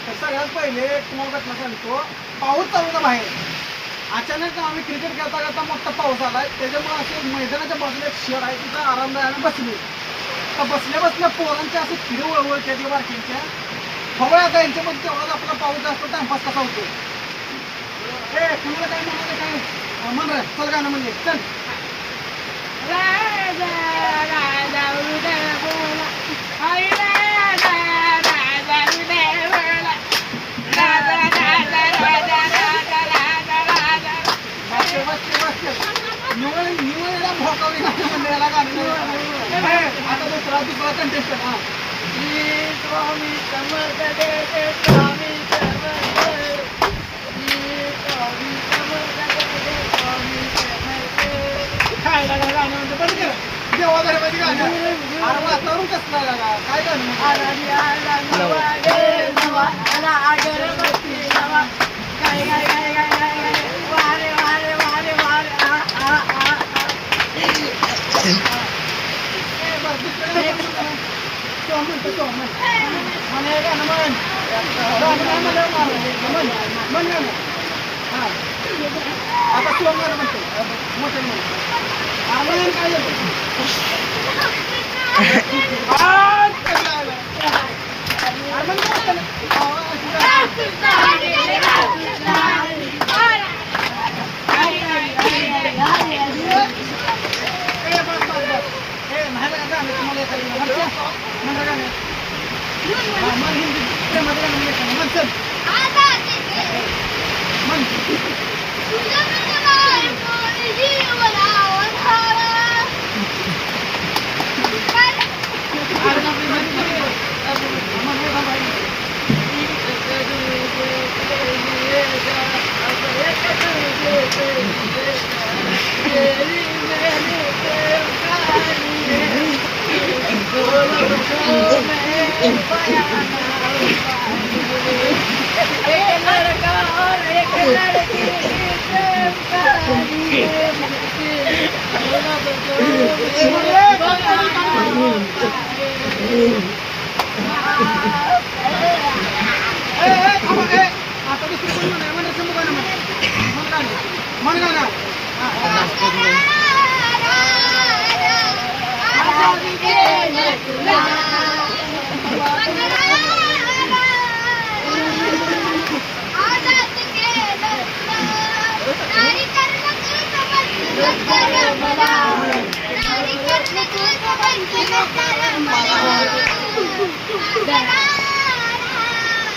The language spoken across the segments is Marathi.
तर सगळ्यात पहिले तुम्हाला घटना सांगतो. पाऊस चालू होता बाहेर. अचानक आम्ही क्रिकेट खेळता खेळता मोठा पाऊस आलाय. त्याच्यामुळे असे मैदानाच्या बाजूला एक शेड आहे, तिथं आरामदायी बसले. तर बसल्या बसल्या पोरांच्या असे खिडे वळवळच्या ते बारकींच्या बघा आता यांच्यामध्ये तेवढाच आपला पाऊस जास्त टाइमपास कसा होतो. ए कुणाला काय म्हणाले काय म्हण रे, चल गाणं म्हणजे चल. निवडला भोकावली गाणं मंडळाला गाणं. आता दुसरा कंटेस्टंट हा स्वामी समर्थ देव स्वामी समर्थ स्वामी समर्थ स्वामी समर्थ काय लागा गाणं म्हणतो बरं केलं देवाधर्माची गाणं. अरे वातावरण कसलं लागा काय गाणं अगरबत्ती काय काय काय काय काय वारे वारे वारे वारे आता सोंग गाणं म्हणतो मोठे आम्हाला काय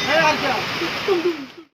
Hey,